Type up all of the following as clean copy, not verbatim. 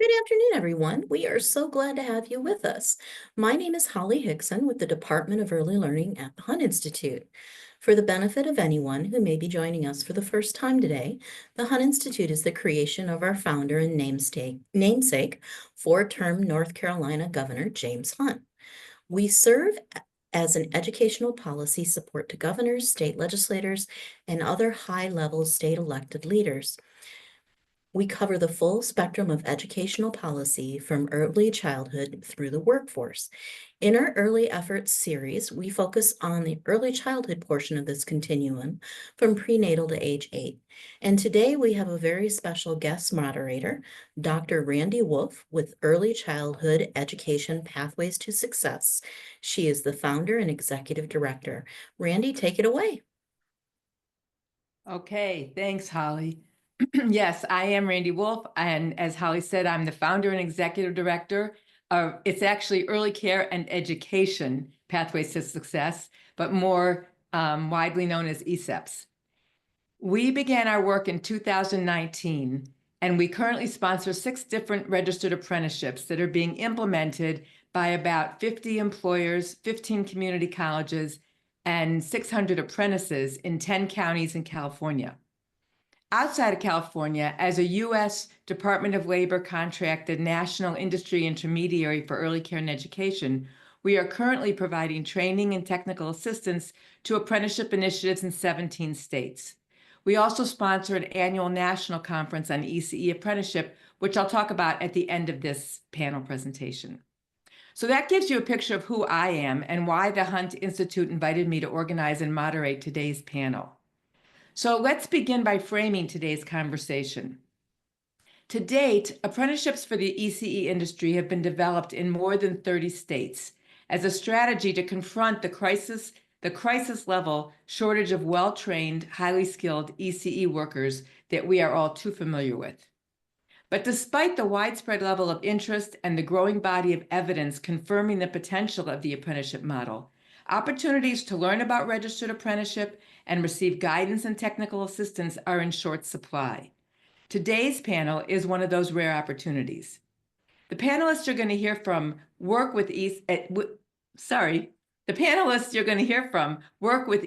Good afternoon, everyone. We are so glad to have you with us. My name is Holly Hickson with the Department of Early Learning at the Hunt Institute. For the benefit of anyone who may be joining us for the first time today, the Hunt Institute is the creation of our founder and namesake, four-term North Carolina Governor James Hunt. We serve as an educational policy support to governors, state legislators, and other high-level state elected leaders. We cover the full spectrum of educational policy from early childhood through the workforce. In our Early Efforts series, we focus on the early childhood portion of this continuum from prenatal to age 8. And today we have a very special guest moderator, Dr. Randy Wolf with Early Childhood Education Pathways to Success. She is the founder and executive director. Randy, take it away. Okay, thanks, Holly. Yes, I am Randy Wolf, and as Holly said, I'm the founder and executive director of, it's actually Early Care and Education Pathways to Success, but more widely known as ECEPTS. We began our work in 2019, and we currently sponsor 6 different registered apprenticeships that are being implemented by about 50 employers, 15 community colleges, and 600 apprentices in 10 counties in California. Outside of California, as a U.S. Department of Labor contracted national industry intermediary for early care and education, we are currently providing training and technical assistance to apprenticeship initiatives in 17 states. We also sponsor an annual national conference on ECE apprenticeship, which I'll talk about at the end of this panel presentation. So that gives you a picture of who I am and why the Hunt Institute invited me to organize and moderate today's panel. So let's begin by framing today's conversation. To date, apprenticeships for the ECE industry have been developed in more than 30 states as a strategy to confront the crisis level shortage of well-trained, highly skilled ECE workers that we are all too familiar with. But despite the widespread level of interest and the growing body of evidence confirming the potential of the apprenticeship model, opportunities to learn about registered apprenticeship and receive guidance and technical assistance are in short supply. Today's panel is one of those rare opportunities. The panelists you're going to hear from work with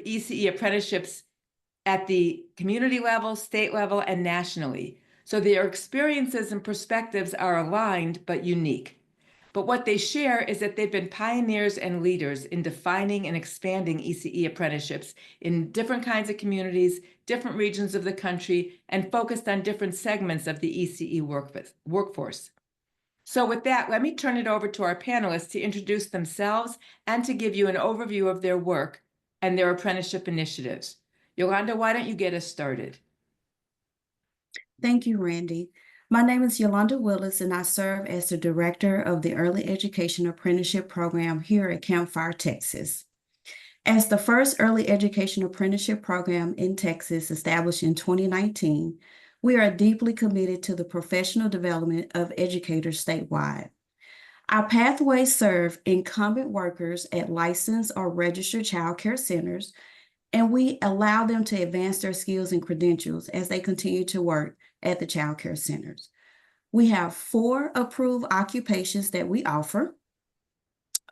ECE apprenticeships at the community level, state level, and nationally. So their experiences and perspectives are aligned but unique. But what they share is that they've been pioneers and leaders in defining and expanding ECE apprenticeships in different kinds of communities, different regions of the country, and focused on different segments of the ECE workforce. So with that, let me turn it over to our panelists to introduce themselves and to give you an overview of their work and their apprenticeship initiatives. Yolanda, why don't you get us started? Thank you, Randy. My name is Yolanda Willis, and I serve as the Director of the Early Education Apprenticeship Program here at Campfire, Texas. As the first early education apprenticeship program in Texas established in 2019, we are deeply committed to the professional development of educators statewide. Our pathways serve incumbent workers at licensed or registered child care centers, and we allow them to advance their skills and credentials as they continue to work at the child care centers. We have 4 approved occupations that we offer.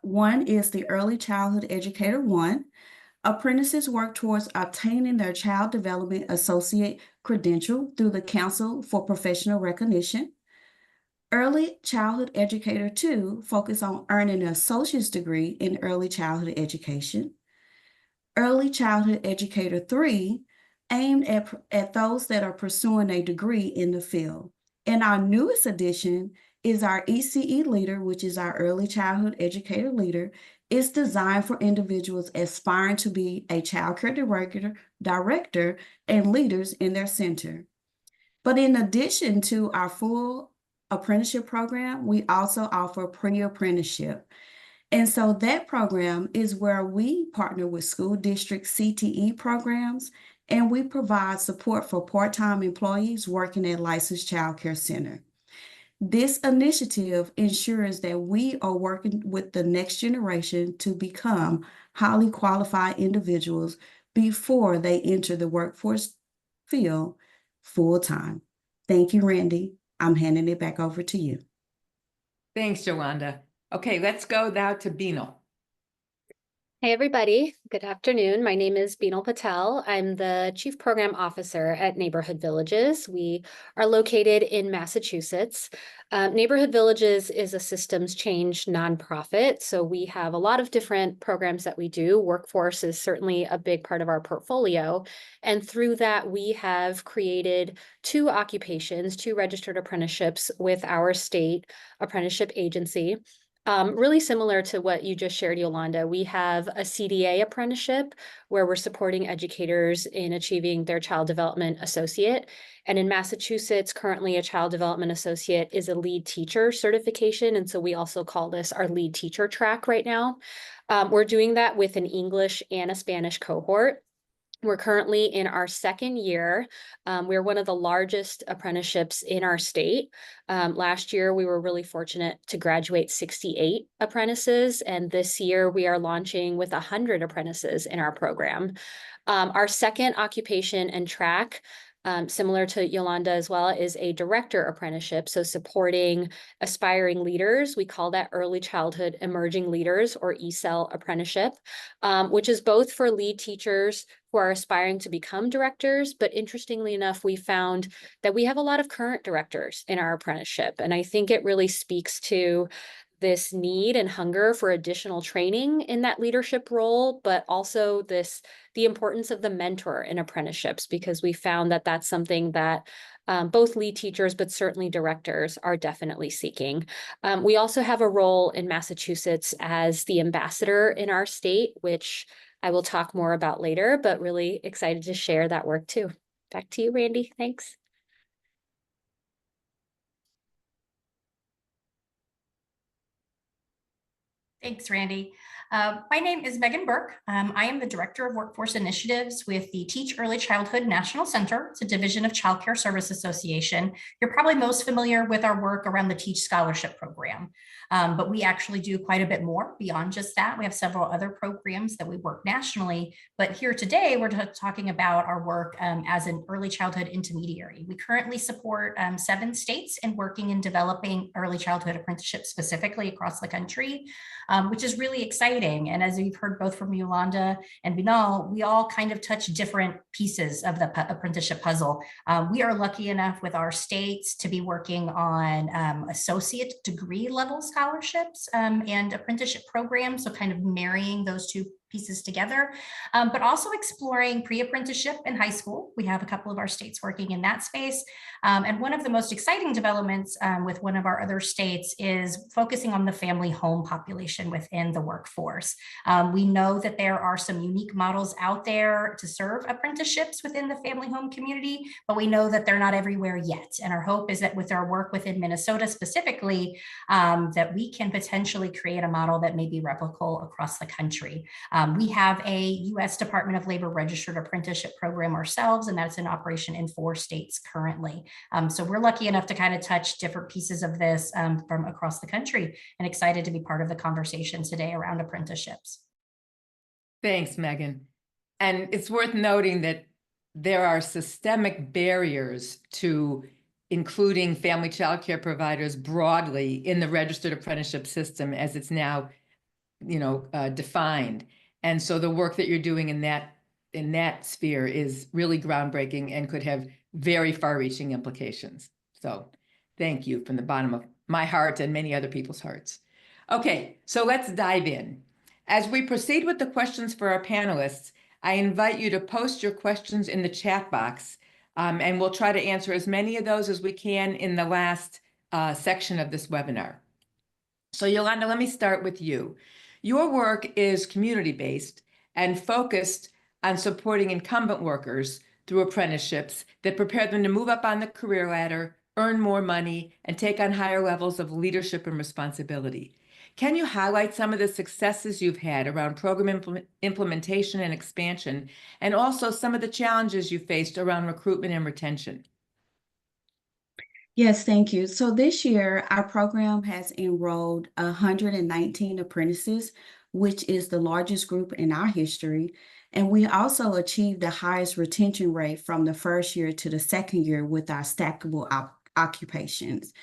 One is the Early Childhood Educator 1. Apprentices work towards obtaining their Child Development Associate credential through the Council for Professional Recognition. Early Childhood Educator 2 focus on earning an associate's degree in early childhood education. Early Childhood Educator 3 aimed at those that are pursuing a degree in the field. And our newest addition is our ECE Leader, which is our Early Childhood Educator Leader. It's designed for individuals aspiring to be a child care director and leaders in their center. But in addition to our full apprenticeship program, we also offer pre-apprenticeship. And so that program is where we partner with school district CTE programs, and we provide support for part-time employees working at licensed child care center. This initiative ensures that we are working with the next generation to become highly qualified individuals before they enter the workforce field full-time. Thank you, Randy. I'm handing it back over to you. Thanks, Yolanda. Okay, let's go now to Beenal. Hey, everybody. Good afternoon. My name is Beenal Patel. I'm the Chief Program Officer at Neighborhood Villages. We are located in Massachusetts. Neighborhood Villages is a systems change nonprofit. So we have a lot of different programs that we do. Workforce is certainly a big part of our portfolio. And through that, we have created two occupations, two registered apprenticeships with our state apprenticeship agency. Really similar to what you just shared, Yolanda, we have a CDA apprenticeship where we're supporting educators in achieving their child development associate. And in Massachusetts, currently a child development associate is a lead teacher certification. And so we also call this our lead teacher track right now. We're doing that with an English and a Spanish cohort. We're currently in our second year. We're one of the largest apprenticeships in our state. Last year, we were really fortunate to graduate 68 apprentices, and this year we are launching with 100 apprentices in our program. Our second occupation and track, similar to Yolanda as well, is a director apprenticeship, so supporting aspiring leaders. We call that Early Childhood Emerging Leaders, or ECEL apprenticeship, which is both for lead teachers who are aspiring to become directors. But interestingly enough, we found that we have a lot of current directors in our apprenticeship. And I think it really speaks to this need and hunger for additional training in that leadership role, but also the importance of the mentor in apprenticeships, because we found that that's something that both lead teachers, but certainly directors, are definitely seeking. We also have a role in Massachusetts as the ambassador in our state, which I will talk more about later, but really excited to share that work too. Back to you, Randy. Thanks. Thanks, Randy. My name is Megan Burke. I am the Director of Workforce Initiatives with the Teach Early Childhood National Center. It's a division of Child Care Service Association. You're probably most familiar with our work around the Teach Scholarship Program, but we actually do quite a bit more beyond just that. We have several other programs that we work nationally, but here today we're talking about our work as an early childhood intermediary. We currently support 7 states in working and developing early childhood apprenticeships specifically across the country, which is really exciting. And as you've heard both from Yolanda and Beenal, we all kind of touch different pieces of the apprenticeship puzzle. We are lucky enough with our states to be working on associate degree level scholarships and apprenticeship programs, so kind of marrying those two pieces together, but also exploring pre-apprenticeship in high school. We have a couple of our states working in that space. And one of the most exciting developments with one of our other states is focusing on the family home population within the workforce. We know that there are some unique models out there to serve apprenticeships within the family home community, but we know that they're not everywhere yet. And our hope is that with our work within Minnesota specifically, that we can potentially create a model that may be replicable across the country. We have a U.S. Department of Labor registered apprenticeship program ourselves, and that's in operation in 4 states currently. So we're lucky enough to kind of touch different pieces of this from across the country, and excited to be part of the conversation today around apprenticeships. Thanks, Megan. And it's worth noting that there are systemic barriers to including family child care providers broadly in the registered apprenticeship system as it's now, defined. And so the work that you're doing in that sphere is really groundbreaking and could have very far-reaching implications. So thank you from the bottom of my heart and many other people's hearts. Okay, so let's dive in. As we proceed with the questions for our panelists, I invite you to post your questions in the chat box, and we'll try to answer as many of those as we can in the last section of this webinar. So Yolanda, let me start with you. Your work is community-based and focused on supporting incumbent workers through apprenticeships that prepare them to move up on the career ladder, earn more money, and take on higher levels of leadership and responsibility. Can you highlight some of the successes you've had around program implementation and expansion, and also some of the challenges you faced around recruitment and retention? Yes, thank you. So this year, our program has enrolled 119 apprentices, which is the largest group in our history. And we also achieved the highest retention rate from the first year to the second year with our stackable occupations.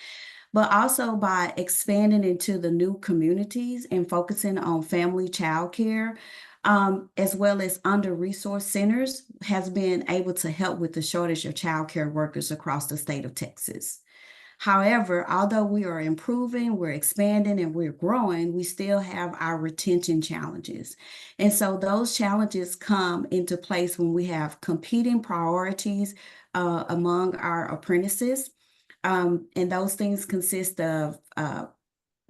but also by expanding into the new communities and focusing on family child care, as well as under-resourced centers, has been able to help with the shortage of child care workers across the state of Texas. However, although we are improving, we're expanding, and we're growing, we still have our retention challenges. And so those challenges come into place when we have competing priorities among our apprentices. And those things consist of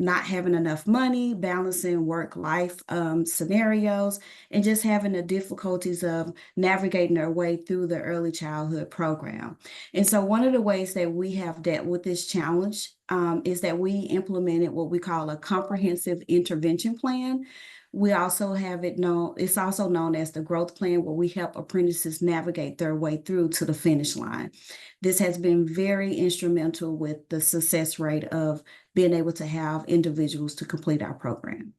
not having enough money, balancing work-life scenarios, and just having the difficulties of navigating their way through the early childhood program. And so one of the ways that we have dealt with this challenge is that we implemented what we call a comprehensive intervention plan. We also have it's also known as the growth plan, where we help apprentices navigate their way through to the finish line. This has been very instrumental with the success rate of being able to have individuals to complete our program.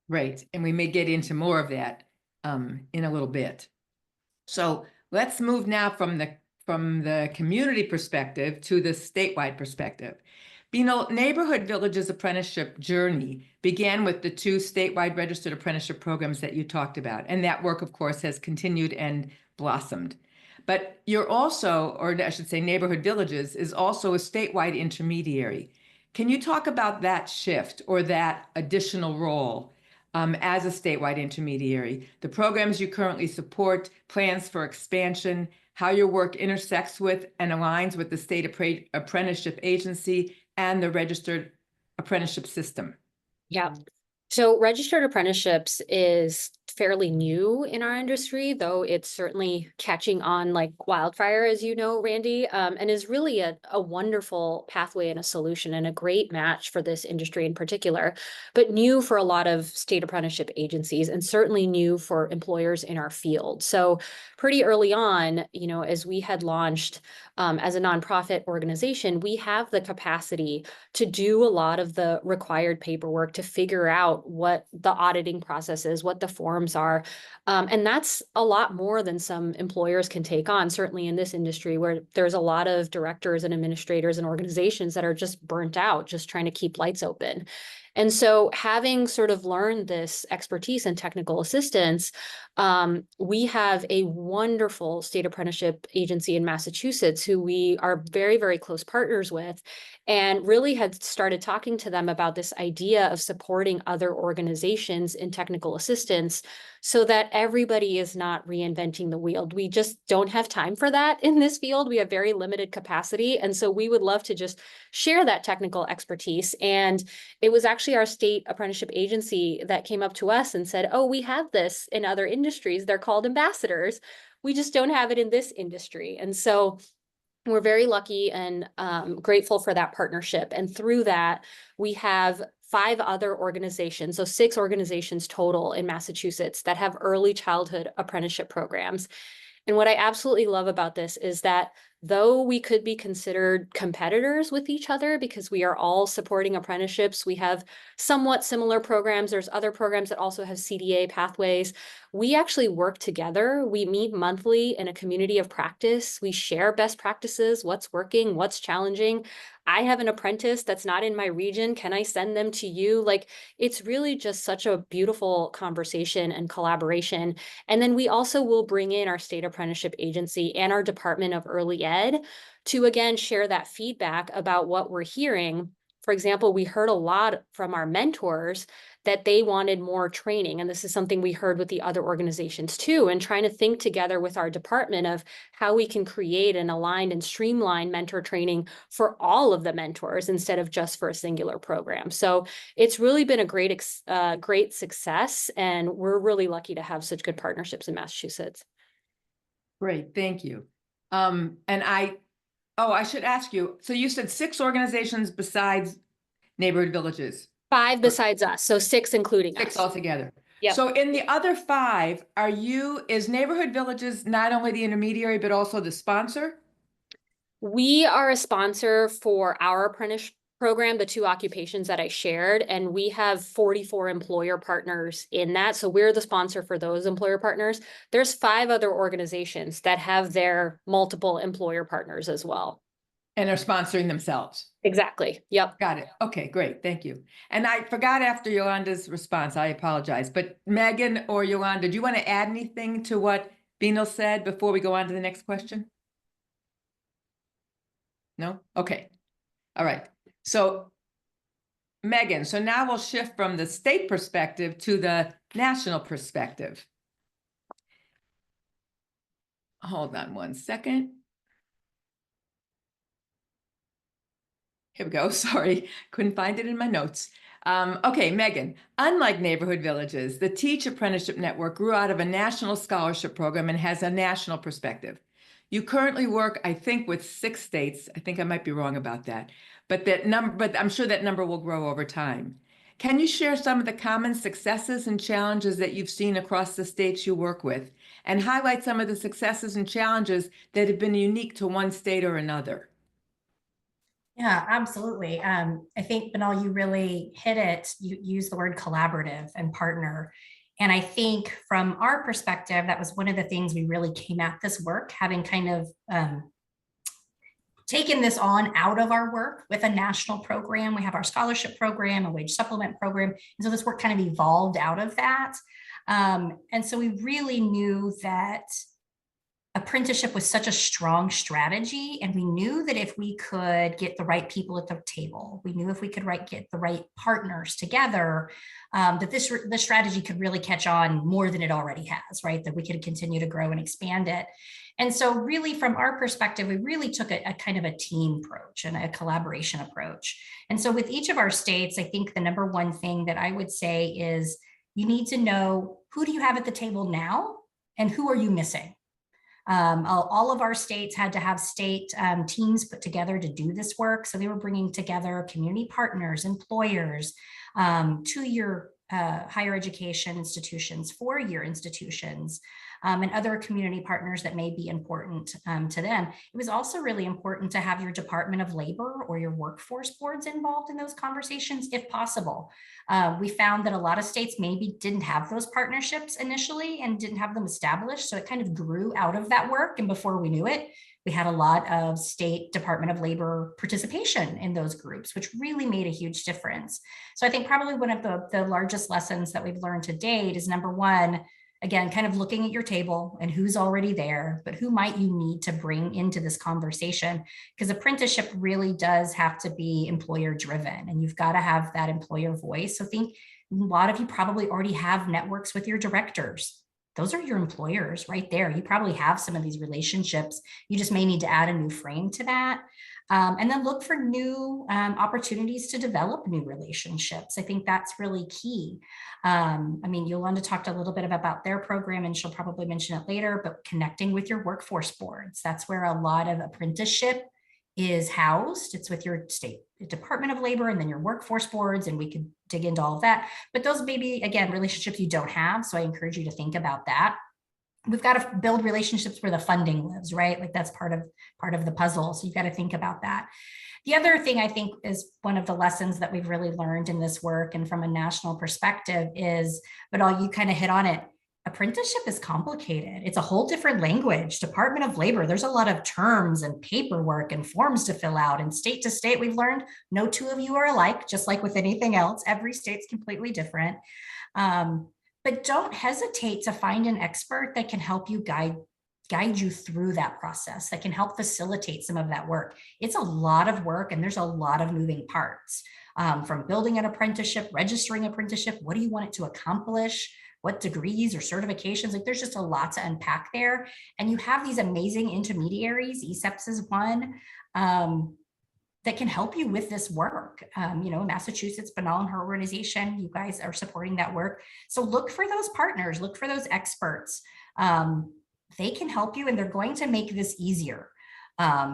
Right, and we may get into more of that in a little bit. So let's move now from the community perspective to the statewide perspective. Neighborhood Villages apprenticeship journey began with the 2 statewide registered apprenticeship programs that you talked about. And that work, of course, has continued and blossomed. But you're also, or I should say Neighborhood Villages is also a statewide intermediary. Can you talk about that shift or that additional role as a statewide intermediary, the programs you currently support, plans for expansion, how your work intersects with and aligns with the state apprenticeship agency and the registered apprenticeship system? Yeah. So registered apprenticeships is fairly new in our industry, though it's certainly catching on like wildfire, as you know, Randy, and is really a wonderful pathway and a solution and a great match for this industry in particular, but new for a lot of state apprenticeship agencies and certainly new for employers in our field. So pretty early on, as we had launched as a nonprofit organization, we have the capacity to do a lot of the required paperwork to figure out what the auditing process is, what the forms are. And that's a lot more than some employers can take on, certainly in this industry where there's a lot of directors and administrators and organizations that are just burnt out, just trying to keep lights open. And so having sort of learned this expertise and technical assistance, we have a wonderful state apprenticeship agency in Massachusetts who we are very, very close partners with, and really had started talking to them about this idea of supporting other organizations in technical assistance so that everybody is not reinventing the wheel. We just don't have time for that in this field. We have very limited capacity. And so we would love to just share that technical expertise. And it was actually our state apprenticeship agency that came up to us and said, oh, we have this in other industries. They're called ambassadors. We just don't have it in this industry. And so we're very lucky and grateful for that partnership. And through that, we have 5 other organizations, so 6 organizations total in Massachusetts that have early childhood apprenticeship programs. And what I absolutely love about this is that though we could be considered competitors with each other because we are all supporting apprenticeships, we have somewhat similar programs. There's other programs that also have CDA pathways. We actually work together. We meet monthly in a community of practice. We share best practices, what's working, what's challenging. I have an apprentice that's not in my region. Can I send them to you? Like, it's really just such a beautiful conversation and collaboration. And then we also will bring in our state apprenticeship agency and our Department of Early Ed to, again, share that feedback about what we're hearing. For example, we heard a lot from our mentors that they wanted more training. And this is something we heard with the other organizations too, and trying to think together with our department of how we can create an aligned and streamlined mentor training for all of the mentors instead of just for a singular program. So it's really been a great success. And we're really lucky to have such good partnerships in Massachusetts. Great, thank you. I should ask you, so you said 6 organizations besides Neighborhood Villages? 5 besides us, so 6 including 6 us. altogether. Yep. So in the other 5, is Neighborhood Villages not only the intermediary, but also the sponsor? We are a sponsor for our apprentice program, the 2 occupations that I shared, and we have 44 employer partners in that. So we're the sponsor for those employer partners. There's 5 other organizations that have their multiple employer partners as well. And are sponsoring themselves. Exactly. Yep. Got it. Okay, great. Thank you. And I forgot after Yolanda's response, I apologize, but Megan or Yolanda, do you want to add anything to what Beanal said before we go on to the next question? No? Okay. All right. So Megan, so now we'll shift from the state perspective to the national perspective. Hold on one second. Here we go. Sorry, couldn't find it in my notes. Okay, Megan, unlike neighborhood villages, the Teach Apprenticeship Network grew out of a national scholarship program and has a national perspective. You currently work, I think, with 6 states. I think I might be wrong about that, but I'm sure that number will grow over time. Can you share some of the common successes and challenges that you've seen across the states you work with, and highlight some of the successes and challenges that have been unique to one state or another? Yeah, absolutely. I think, Banal, you really hit it. You use the word collaborative and partner. And I think from our perspective, that was one of the things we really came at this work, having kind of taken this on out of our work with a national program. We have our scholarship program, a wage supplement program. And so this work kind of evolved out of that. And so we really knew that apprenticeship was such a strong strategy, and we knew that if we could get the right people at the table, we knew if we could get the right partners together, that this strategy could really catch on more than it already has, right? That we could continue to grow and expand it. And so really from our perspective, we really took a kind of a team approach and a collaboration approach. And so with each of our states, I think the number one thing that I would say is you need to know, who do you have at the table now and who are you missing? All of our states had to have state teams put together to do this work. So they were bringing together community partners, employers, 2-year higher education institutions, 4-year institutions, and other community partners that may be important to them. It was also really important to have your Department of Labor or your workforce boards involved in those conversations, if possible. We found that a lot of states maybe didn't have those partnerships initially and didn't have them established. So it kind of grew out of that work. And before we knew it, we had a lot of state Department of Labor participation in those groups, which really made a huge difference. So I think probably one of the largest lessons that we've learned to date is, number one, again, kind of looking at your table and who's already there, but who might you need to bring into this conversation? Because apprenticeship really does have to be employer driven, and you've got to have that employer voice. So I think a lot of you probably already have networks with your directors. Those are your employers right there. You probably have some of these relationships. You just may need to add a new frame to that. And then look for new opportunities to develop new relationships. I think that's really key. I mean, Yolanda talked a little bit about their program, and she'll probably mention it later, but connecting with your workforce boards. That's where a lot of apprenticeship is housed. It's with your state Department of Labor and then your workforce boards, and we could dig into all of that. But those may be, again, relationships you don't have. So I encourage you to think about that. We've got to build relationships where the funding lives, right? Like that's part of the puzzle. So you've got to think about that. The other thing I think is one of the lessons that we've really learned in this work and from a national perspective is, but all you kind of hit on it, apprenticeship is complicated. It's a whole different language. Department of Labor, there's a lot of terms and paperwork and forms to fill out. And state to state, we've learned no two of you are alike, just like with anything else. Every state's completely different. But don't hesitate to find an expert that can help you guide you through that process, that can help facilitate some of that work. It's a lot of work, and there's a lot of moving parts, from building an apprenticeship, registering apprenticeship. What do you want it to accomplish? What degrees or certifications? Like there's just a lot to unpack there. And you have these amazing intermediaries. ECEPTS is one, that can help you with this work. Massachusetts, Banal and her organization, you guys are supporting that work. So look for those partners, look for those experts. They can help you, and they're going to make this easier.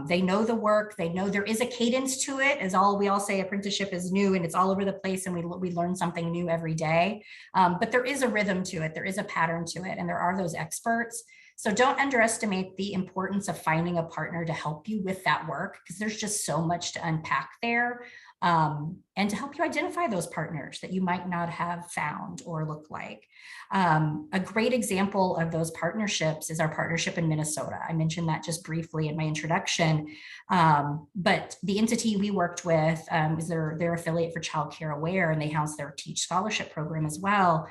They know the work, they know there is a cadence to it. We all say apprenticeship is new and it's all over the place, and we learn something new every day. But there is a rhythm to it, there is a pattern to it, and there are those experts. So don't underestimate the importance of finding a partner to help you with that work, because there's just so much to unpack there. and to help you identify those partners that you might not have found or look like. A great example of those partnerships is our partnership in Minnesota. I mentioned that just briefly in my introduction, but the entity we worked with is their affiliate for Child Care Aware, and they house their Teach Scholarship program as well.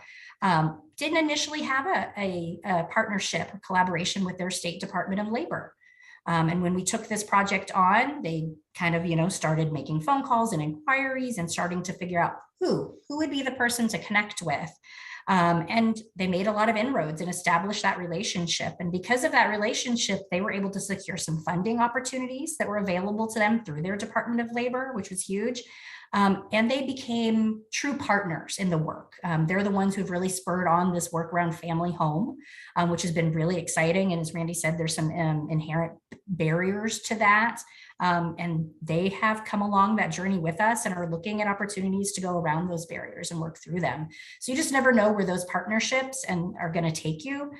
Didn't initially have a partnership or collaboration with their state Department of Labor. And when we took this project on, they kind of, started making phone calls and inquiries and starting to figure out who would be the person to connect with. And they made a lot of inroads and established that relationship. And because of that relationship, they were able to secure some funding opportunities that were available to them through their Department of Labor, which was huge. And they became true partners in the work. They're the ones who've really spurred on this work around family home, which has been really exciting. And as Randy said, there's some inherent barriers to that. And they have come along that journey with us and are looking at opportunities to go around those barriers and work through them. So you just never know where those partnerships are going to take you.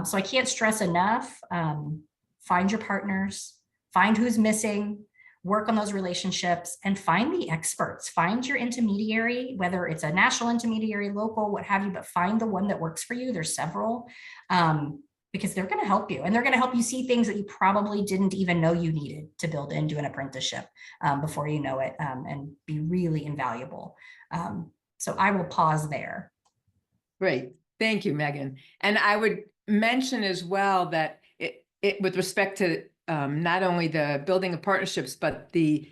So I can't stress enough, find your partners, find who's missing, work on those relationships, and find the experts. Find your intermediary, whether it's a national intermediary, local, what have you, but find the one that works for you. There's several, because they're going to help you, and they're going to help you see things that you probably didn't even know you needed to build into an apprenticeship before you know it, and be really invaluable. So I will pause there. Great. Thank you, Megan. And I would mention as well that it with respect to not only the building of partnerships, but the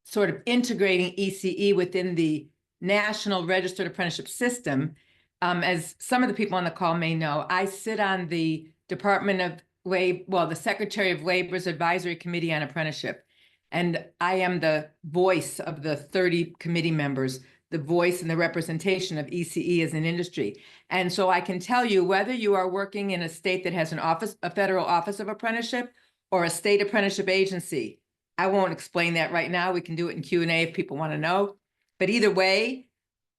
sort of integrating ECE within the National Registered Apprenticeship System. As some of the people on the call may know, I sit on the Department of Labor, the Secretary of Labor's Advisory Committee on Apprenticeship. And I am the voice of the 30 committee members, the voice and the representation of ECE as an industry. And so I can tell you, whether you are working in a state that has a federal office of apprenticeship or a state apprenticeship agency, I won't explain that right now. We can do it in Q&A if people want to know. But either way,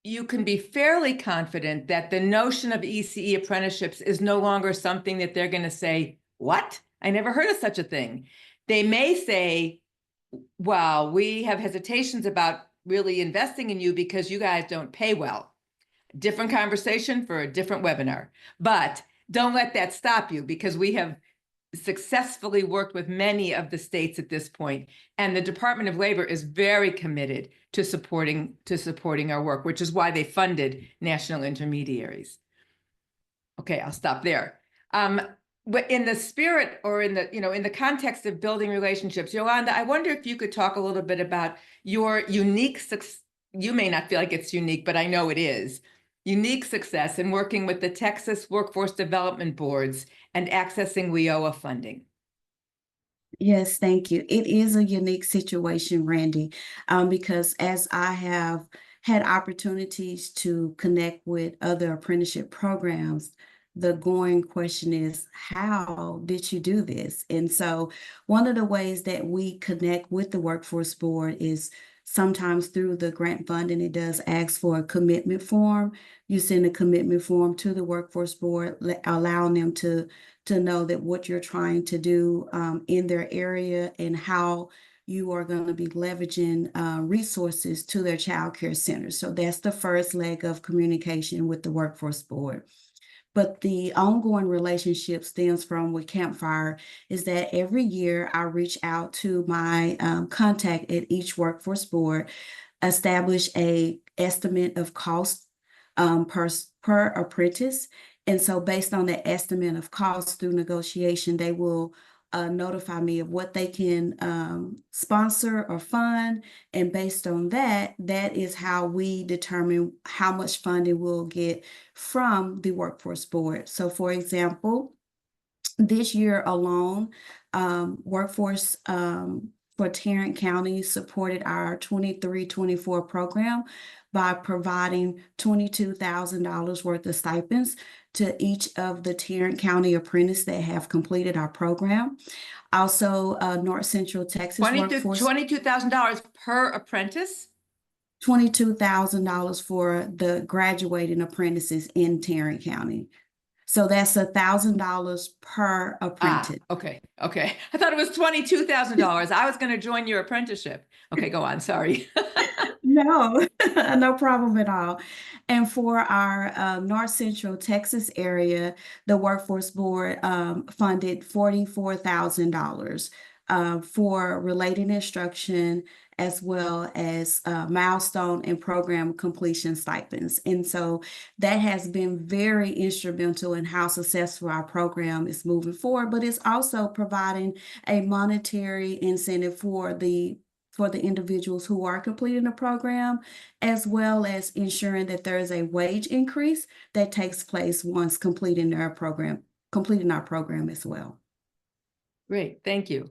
you can be fairly confident that the notion of ECE apprenticeships is no longer something that they're going to say, what? I never heard of such a thing. They may say, well, we have hesitations about really investing in you because you guys don't pay well. Different conversation for a different webinar. But don't let that stop you, because we have successfully worked with many of the states at this point, and the Department of Labor is very committed to supporting our work, which is why they funded national intermediaries. Okay, I'll stop there. But in the spirit, or in the context of building relationships, Yolanda, I wonder if you could talk a little bit about your unique success. You may not feel like it's unique, but I know it is. Unique success in working with the Texas Workforce Development Boards and accessing WIOA funding. Yes, thank you. It is a unique situation, Randy, because as I have had opportunities to connect with other apprenticeship programs, the going question is, how did you do this? And so one of the ways that we connect with the Workforce Board is sometimes through the grant funding. It does ask for a commitment form. You send a commitment form to the Workforce Board, allowing them to know that what you're trying to do in their area and how you are going to be leveraging resources to their child care centers. So that's the first leg of communication with the Workforce Board. But the ongoing relationship stems from with Campfire is that every year I reach out to my contact at each Workforce Board, establish a estimate of cost per apprentice. And so based on the estimate of cost through negotiation, they will notify me of what they can sponsor or fund. And based on that, that is how we determine how much funding we'll get from the Workforce Board. So for example, this year alone, Workforce for Tarrant County supported our 23-24 program by providing $22,000 worth of stipends to each of the Tarrant County apprentices that have completed our program. Also, North Central Texas Workforce. $22,000 per apprentice? $22,000 for the graduating apprentices in Tarrant County. So that's $1,000 per apprentice. Okay. I thought it was $22,000. I was going to join your apprenticeship. Okay, go on. Sorry. No, no problem at all. And for our North Central Texas area, the Workforce Board funded $44,000 for related instruction as well as milestone and program completion stipends. And so that has been very instrumental in how successful our program is moving forward, but it's also providing a monetary incentive for the individuals who are completing the program, as well as ensuring that there is a wage increase that takes place once completing our program as well. Great, thank you.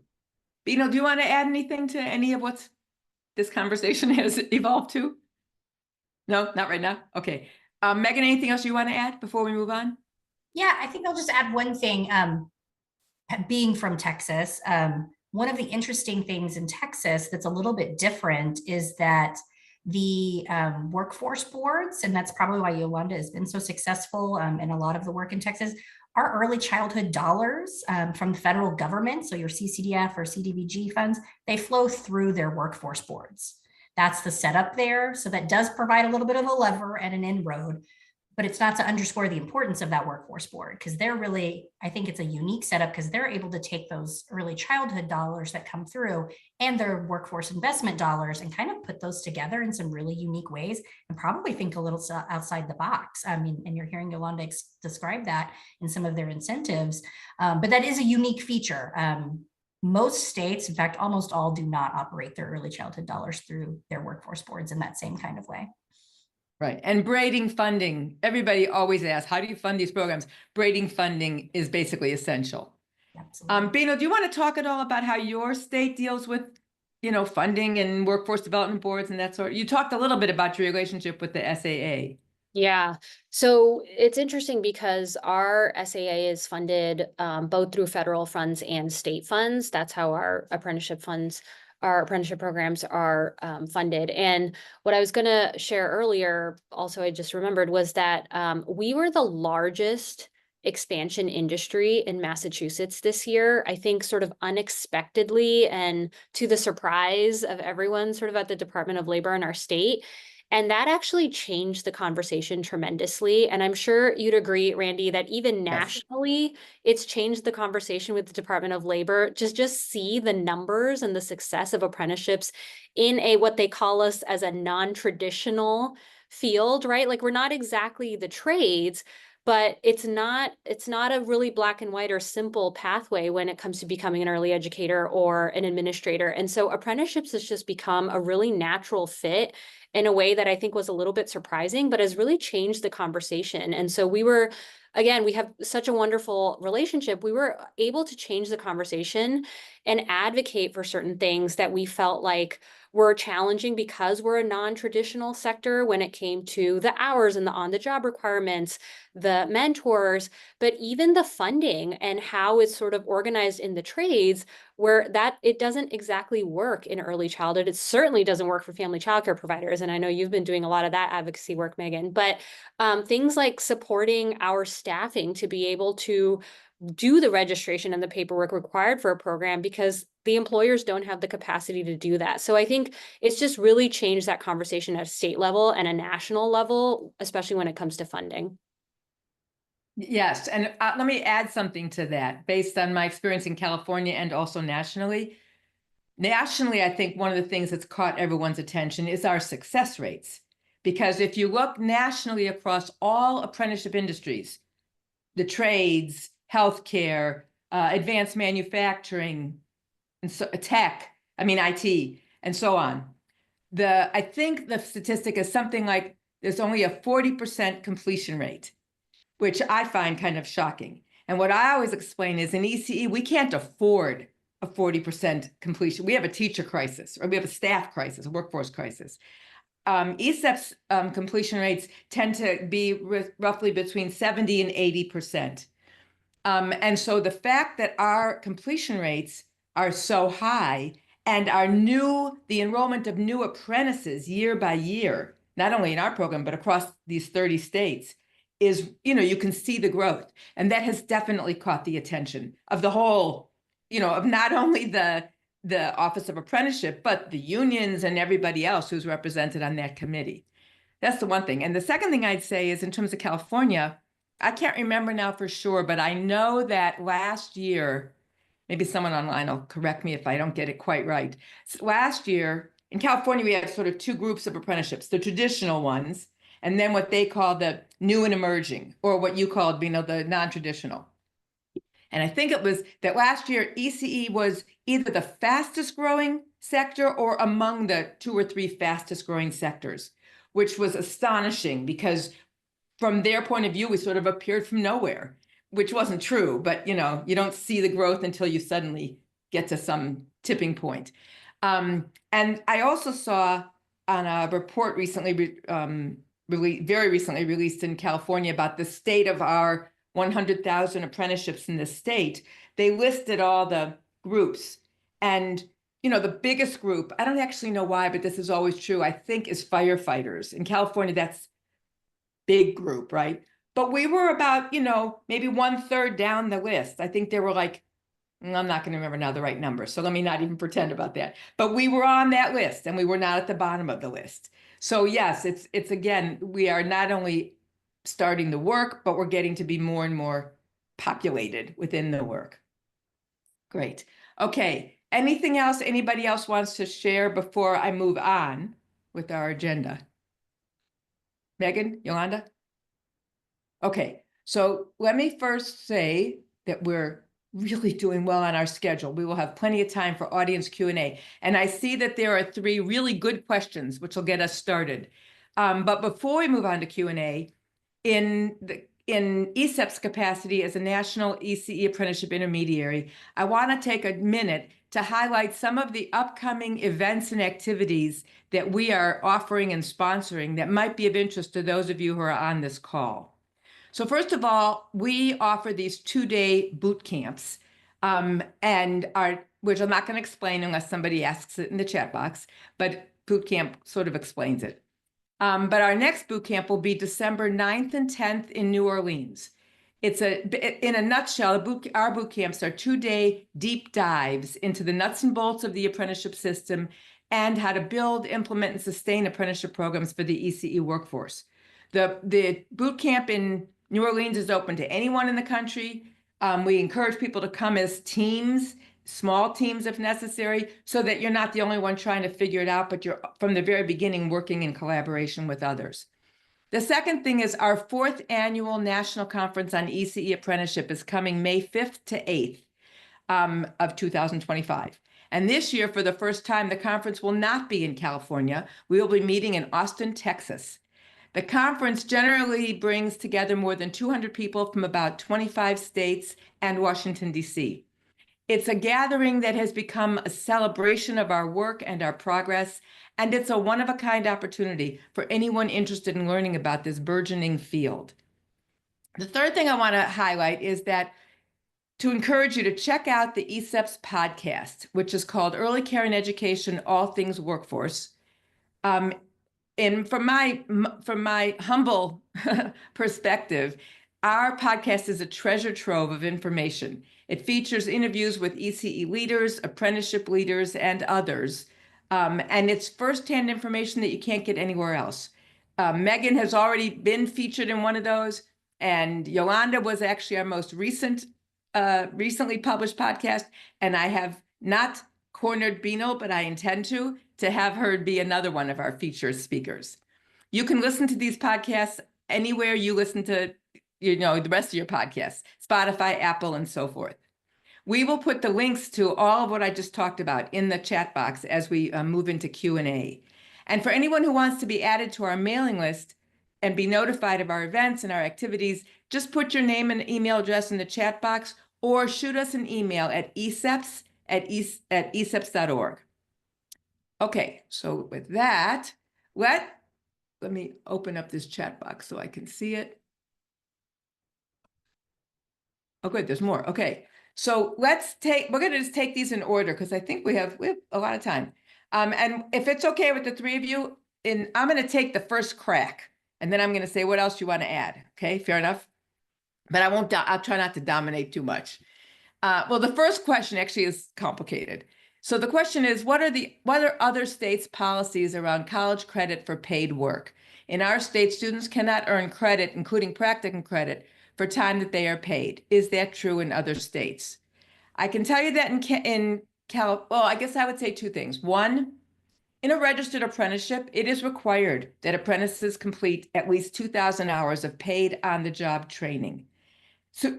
Bino, do you want to add anything to any of what's this conversation has evolved to? No, not right now. Okay. Megan, anything else you want to add before we move on? Yeah, I think I'll just add one thing. Being from Texas, one of the interesting things in Texas that's a little bit different is that the workforce boards, and that's probably why Yolanda has been so successful in a lot of the work in Texas, are early childhood dollars from the federal government. So your CCDF or CDBG funds, they flow through their workforce boards. That's the setup there. So that does provide a little bit of a lever and an inroad, but it's not to underscore the importance of that workforce board, because they're really, I think it's a unique setup because they're able to take those early childhood dollars that come through and their workforce investment dollars and kind of put those together in some really unique ways and probably think a little outside the box. I mean, and you're hearing Yolanda describe that in some of their incentives, but that is a unique feature. Most states, in fact, almost all, do not operate their early childhood dollars through their workforce boards in that same kind of way. Right. And braiding funding. Everybody always asks, how do you fund these programs? Braiding funding is basically essential. Absolutely. Bino, do you want to talk at all about how your state deals with, funding and workforce development boards and that sort? You talked a little bit about your relationship with the SAA. Yeah, so it's interesting because our SAA is funded both through federal funds and state funds. That's how our apprenticeship programs are funded. And what I was going to share earlier, also I just remembered, was that we were the largest expansion industry in Massachusetts this year. I think sort of unexpectedly and to the surprise of everyone sort of at the Department of Labor in our state. And that actually changed the conversation tremendously. And I'm sure you'd agree, Randy, that even nationally, it's changed the conversation with the Department of Labor. Just see the numbers and the success of apprenticeships in what they call us as a non-traditional field, right? Like we're not exactly the trades, but it's not a really black and white or simple pathway when it comes to becoming an early educator or an administrator. And so apprenticeships has just become a really natural fit in a way that I think was a little bit surprising, but has really changed the conversation. And so we have such a wonderful relationship. We were able to change the conversation and advocate for certain things that we felt like were challenging because we're a non-traditional sector when it came to the hours and the on-the-job requirements, the mentors, but even the funding and how it's sort of organized in the trades, where that it doesn't exactly work in early childhood. It certainly doesn't work for family childcare providers. And I know you've been doing a lot of that advocacy work, Megan, but things like supporting our staffing to be able to do the registration and the paperwork required for a program because the employers don't have the capacity to do that. So I think it's just really changed that conversation at a state level and a national level, especially when it comes to funding. Yes, and let me add something to that based on my experience in California and also nationally. Nationally, I think one of the things that's caught everyone's attention is our success rates. Because if you look nationally across all apprenticeship industries, the trades, healthcare, advanced manufacturing, and so tech, IT, and so on. I think the statistic is something like there's only a 40% completion rate, which I find kind of shocking. And what I always explain is in ECE, we can't afford a 40% completion. We have a teacher crisis, or we have a staff crisis, a workforce crisis. ECEPTS completion rates tend to be roughly between 70 and 80%. And so the fact that our completion rates are so high and the enrollment of new apprentices year by year, not only in our program, but across these 30 states is, you can see the growth. And that has definitely caught the attention of the whole, of not only the the Office of Apprenticeship, but the unions and everybody else who's represented on that committee. That's the one thing. And the second thing I'd say is in terms of California, I can't remember now for sure, but I know that last year, maybe someone online will correct me if I don't get it quite right. Last year in California, we have sort of two groups of apprenticeships, the traditional ones, and then what they call the new and emerging, or what you called, the non-traditional. And I think it was that last year, ECE was either the fastest growing sector or among the 2 or 3 fastest growing sectors, which was astonishing because from their point of view, we sort of appeared from nowhere, which wasn't true, but you don't see the growth until you suddenly get to some tipping point. And I also saw on a report recently, very recently released in California about the state of our 100,000 apprenticeships in the state. They listed all the groups, and the biggest group, I don't actually know why, but this is always true, I think, is firefighters. In California, that's big group, right? But we were about, maybe 1/3 down the list. I think there were like, I'm not going to remember now the right number, so let me not even pretend about that. But we were on that list, and we were not at the bottom of the list. So yes, it's again, we are not only starting the work, but we're getting to be more and more populated within the work. Great. Okay. Anything else anybody else wants to share before I move on with our agenda? Megan, Yolanda? Okay, so let me first say that we're really doing well on our schedule. We will have plenty of time for audience Q&A. And I see that there are 3 really good questions, which will get us started. But before we move on to Q&A, in ECEPTS capacity as a national ECE Apprenticeship Intermediary, I want to take a minute to highlight some of the upcoming events and activities that we are offering and sponsoring that might be of interest to those of you who are on this call. So first of all, we offer these 2-day boot camps, which I'm not going to explain unless somebody asks it in the chat box, but boot camp sort of explains it. But our next boot camp will be December 9th and 10th in New Orleans. In a nutshell, our boot camps are 2-day deep dives into the nuts and bolts of the apprenticeship system and how to build, implement, and sustain apprenticeship programs for the ECE workforce. The boot camp in New Orleans is open to anyone in the country. We encourage people to come as teams, small teams if necessary, so that you're not the only one trying to figure it out, but you're from the very beginning working in collaboration with others. The second thing is our 4th annual National Conference on ECE Apprenticeship is coming May 5th to 8th of 2025. And this year, for the first time, the conference will not be in California. We will be meeting in Austin, Texas. The conference generally brings together more than 200 people from about 25 states and Washington, D.C. It's a gathering that has become a celebration of our work and our progress, and it's a one-of-a-kind opportunity for anyone interested in learning about this burgeoning field. The third thing I want to highlight is that to encourage you to check out the ECEPTS podcast, which is called Early Care and Education, All Things Workforce. And from my humble perspective, our podcast is a treasure trove of information. It features interviews with ECE leaders, apprenticeship leaders, and others. And it's firsthand information that you can't get anywhere else. Megan has already been featured in one of those, and Yolanda was actually our most recently published podcast. And I have not cornered Beanal, but I intend to have her be another one of our featured speakers. You can listen to these podcasts anywhere you listen to, the rest of your podcasts, Spotify, Apple, and so forth. We will put the links to all of what I just talked about in the chat box as we move into Q&A. And for anyone who wants to be added to our mailing list and be notified of our events and our activities, just put your name and email address in the chat box or shoot us an email at ECEPTS@ECEPTS.org. Okay, so with that, let me open up this chat box so I can see it. Oh, good, there's more. Okay, so we're going to just take these in order because I think we have a lot of time. And if it's okay with the 3 of you, I'm going to take the first crack, and then I'm going to say what else you want to add. Okay, fair enough. But I'll try not to dominate too much. Well, the first question actually is complicated. So the question is, what are other states' policies around college credit for paid work? In our state, students cannot earn credit, including practicum credit, for time that they are paid. Is that true in other states? I can tell you that well, I guess I would say two things. One, in a registered apprenticeship, it is required that apprentices complete at least 2,000 hours of paid on-the-job training,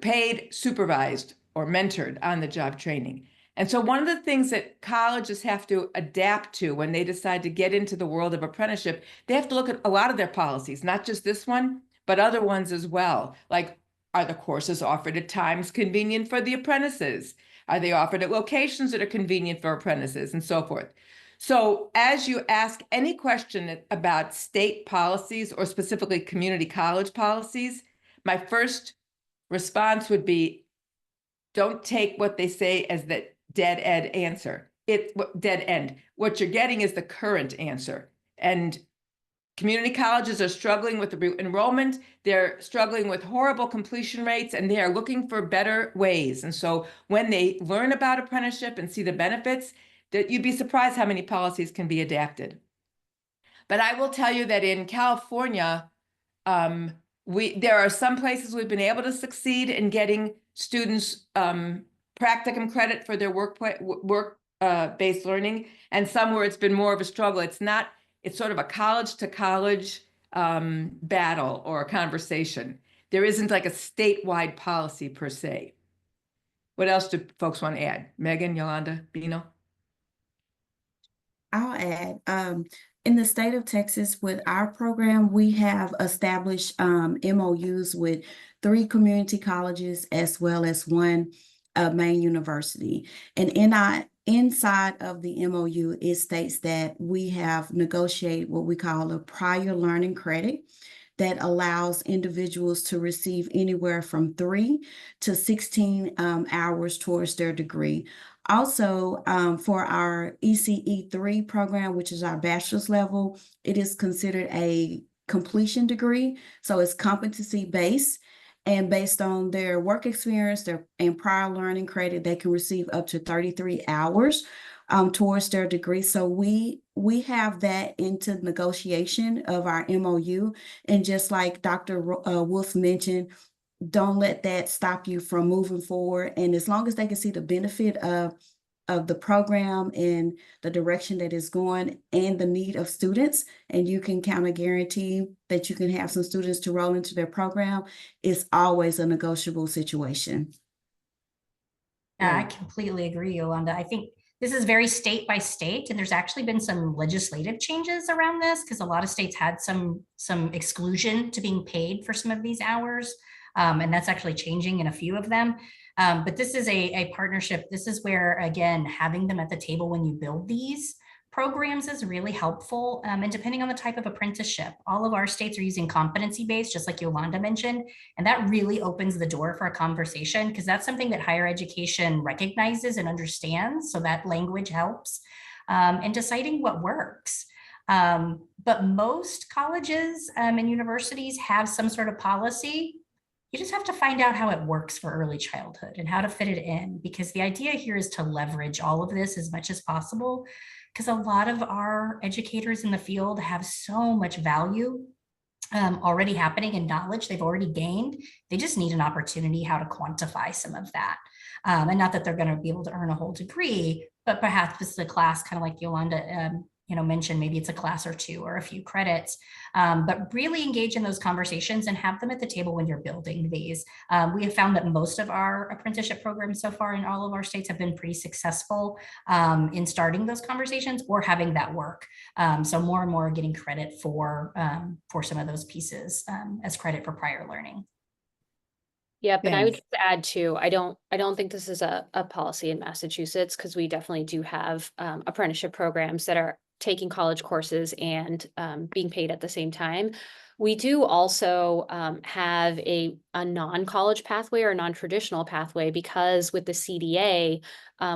paid, supervised, or mentored on-the-job training. And so one of the things that colleges have to adapt to when they decide to get into the world of apprenticeship, they have to look at a lot of their policies, not just this one, but other ones as well. Like, are the courses offered at times convenient for the apprentices? Are they offered at locations that are convenient for apprentices, and so forth? So as you ask any question about state policies or specifically community college policies, my first response would be, don't take what they say as the dead end. What you're getting is the current answer. And community colleges are struggling with the enrollment. They're struggling with horrible completion rates, and they are looking for better ways. And so when they learn about apprenticeship and see the benefits, that you'd be surprised how many policies can be adapted. But I will tell you that in California, there are some places we've been able to succeed in getting students practicum credit for their work-based learning, and some where it's been more of a struggle. It's sort of a college to college battle or a conversation. There isn't like a statewide policy per se. What else do folks want to add? Megan, Yolanda, Bino? I'll add, in the state of Texas, with our program, we have established MOUs with 3 community colleges as well as 1 main university. And inside of the MOU, it states that we have negotiated what we call a prior learning credit that allows individuals to receive anywhere from 3 to 16 hours towards their degree. Also, for our ECE3 program, which is our bachelor's level, it is considered a completion degree. So it's competency based, and based on their work experience and prior learning credit, they can receive up to 33 hours towards their degree. So we have that into negotiation of our MOU. And just like Dr. Wolf mentioned, don't let that stop you from moving forward. And as long as they can see the benefit of the program and the direction that it's going and the need of students, and you can kind of guarantee that you can have some students to roll into their program, it's always a negotiable situation. Yeah, I completely agree, Yolanda. I think this is very state by state, and there's actually been some legislative changes around this because a lot of states had some exclusion to being paid for some of these hours. And that's actually changing in a few of them. But this is a partnership. This is where, again, having them at the table when you build these programs is really helpful. And depending on the type of apprenticeship, all of our states are using competency-based, just like Yolanda mentioned. And that really opens the door for a conversation because that's something that higher education recognizes and understands. So that language helps in deciding what works. But most colleges and universities have some sort of policy. You just have to find out how it works for early childhood and how to fit it in, because the idea here is to leverage all of this as much as possible, because a lot of our educators in the field have so much value already happening and knowledge they've already gained. They just need an opportunity how to quantify some of that. And not that they're going to be able to earn a whole degree, but perhaps this is a class, kind of like Yolanda mentioned, maybe it's a class or 2 or a few credits, but really engage in those conversations and have them at the table when you're building these. We have found that most of our apprenticeship programs so far in all of our states have been pretty successful in starting those conversations or having that work. So more and more getting credit for some of those pieces as credit for prior learning. Yeah, but I would Thanks. just add too, I don't think this is a policy in Massachusetts, because we definitely do have apprenticeship programs that are taking college courses and being paid at the same time. We do also have a non-college pathway or non-traditional pathway, because with the CDA,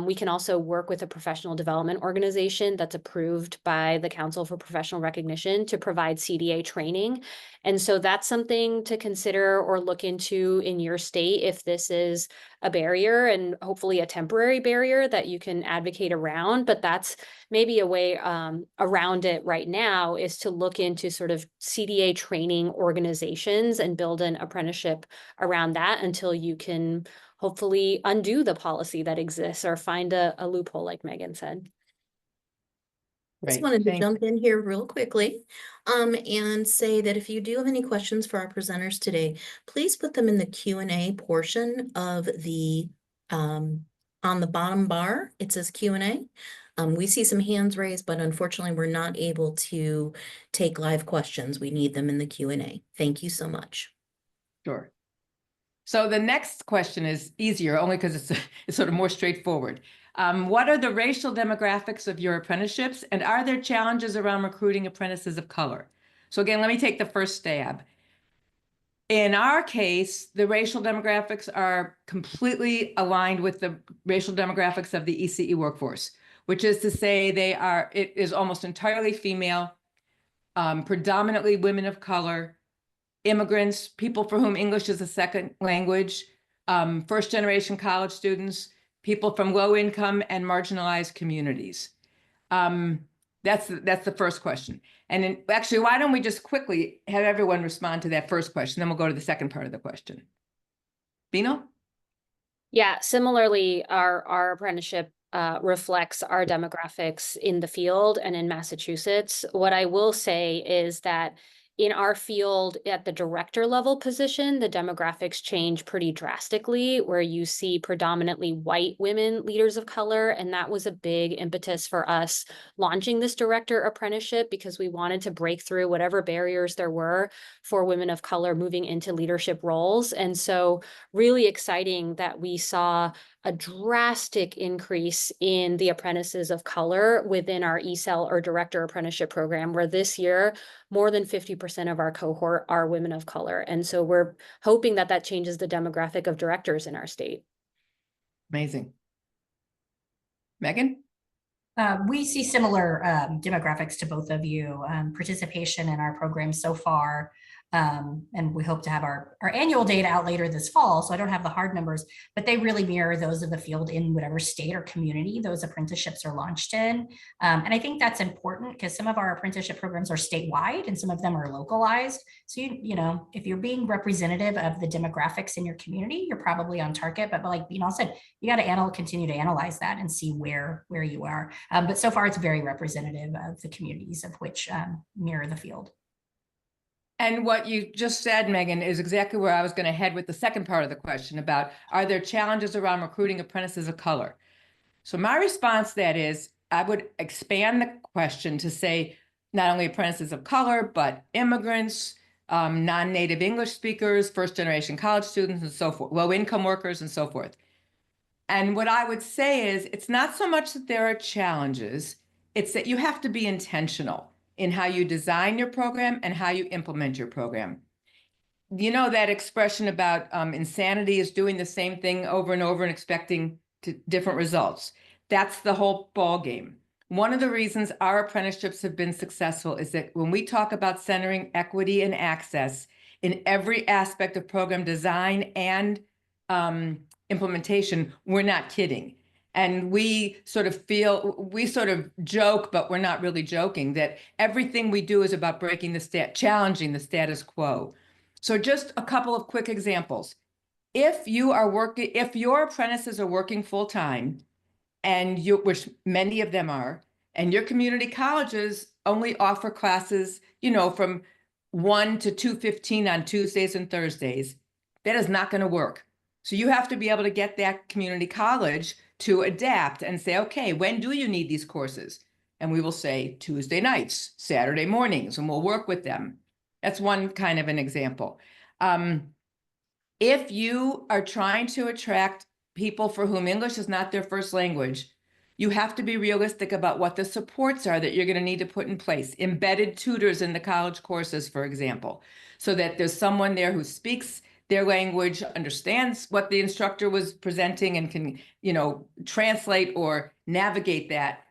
we can also work with a professional development organization that's approved by the Council for Professional Recognition to provide CDA training. And so that's something to consider or look into in your state if this is a barrier, and hopefully a temporary barrier that you can advocate around. But that's maybe a way around it right now, is to look into sort of CDA training organizations and build an apprenticeship around that until you can hopefully undo the policy that exists or find a loophole, like Megan said. Just Great, wanted to thank jump in here real quickly, and say that if you do have any questions for our presenters today, please put them in the Q&A portion of the, on the bottom bar, it says Q&A. We see some hands raised, but unfortunately, we're not able to take live questions. We need them in the Q&A. Thank you so much. Sure. So the next question is easier, only because it's sort of more straightforward. What are the racial demographics of your apprenticeships, and are there challenges around recruiting apprentices of color? So again, let me take the first stab. In our case, the racial demographics are completely aligned with the racial demographics of the ECE workforce, which is to say it is almost entirely female, predominantly women of color, immigrants, people for whom English is a second language, first-generation college students, people from low-income and marginalized communities. That's the first question. And actually, why don't we just quickly have everyone respond to that first question, then we'll go to the second part of the question. Bino? Yeah, similarly, our apprenticeship reflects our demographics in the field and in Massachusetts. What I will say is that in our field at the director level position, the demographics change pretty drastically, where you see predominantly white women leaders of color. And that was a big impetus for us launching this director apprenticeship, because we wanted to break through whatever barriers there were for women of color moving into leadership roles. And so really exciting that we saw a drastic increase in the apprentices of color within our ESEL or director apprenticeship program, where this year more than 50% of our cohort are women of color. And so we're hoping that that changes the demographic of directors in our state. Amazing. Megan? We see similar demographics to both of you. Participation in our program so far, and we hope to have our annual data out later this fall, so I don't have the hard numbers, but they really mirror those of the field in whatever state or community those apprenticeships are launched in. And I think that's important, because some of our apprenticeship programs are statewide and some of them are localized. So, you know, if you're being representative of the demographics in your community, you're probably on target. But like Beanal said, you got to continue to analyze that and see where you are. But so far, it's very representative of the communities of which mirror the field. And what you just said, Megan, is exactly where I was going to head with the second part of the question about, are there challenges around recruiting apprentices of color? So my response to that is, I would expand the question to say not only apprentices of color, but immigrants, non-native English speakers, first-generation college students, and so forth, low-income workers, and so forth. And what I would say is, it's not so much that there are challenges, it's that you have to be intentional in how you design your program and how you implement your program. You know that expression about insanity is doing the same thing over and over and expecting different results. That's the whole ball game. One of the reasons our apprenticeships have been successful is that when we talk about centering equity and access in every aspect of program design and implementation, we're not kidding. And we sort of joke, but we're not really joking, that everything we do is about challenging the status quo. So just a couple of quick examples. If your apprentices are working full-time, and which many of them are, and your community colleges only offer classes, you know, from 1 to 2:15 on Tuesdays and Thursdays, that is not going to work. So you have to be able to get that community college to adapt and say, okay, when do you need these courses? And we will say Tuesday nights, Saturday mornings, and we'll work with them. That's one kind of an example. If you are trying to attract people for whom English is not their first language, you have to be realistic about what the supports are that you're going to need to put in place. Embedded tutors in the college courses, for example, so that there's someone there who speaks their language, understands what the instructor was presenting, and can, you know, translate or navigate that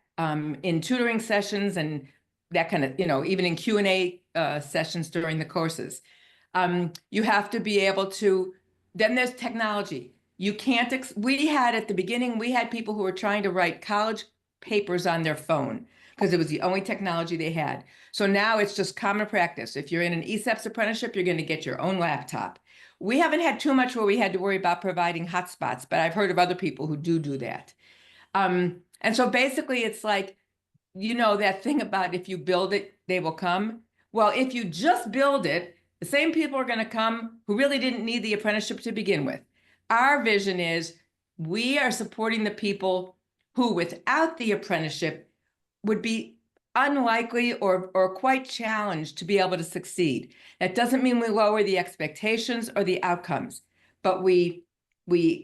in tutoring sessions and that kind of, you know, even in Q&A sessions during the courses. You have to be able to, then there's technology. You can't, we had at the beginning, we had people who were trying to write college papers on their phone because it was the only technology they had. So now it's just common practice. If you're in an ECEPTS apprenticeship, you're going to get your own laptop. We haven't had too much where we had to worry about providing hotspots, but I've heard of other people who do that. And so basically it's like, you know, that thing about if you build it, they will come. Well, if you just build it, the same people are going to come who really didn't need the apprenticeship to begin with. Our vision is we are supporting the people who without the apprenticeship would be unlikely or quite challenged to be able to succeed. That doesn't mean we lower the expectations or the outcomes, but we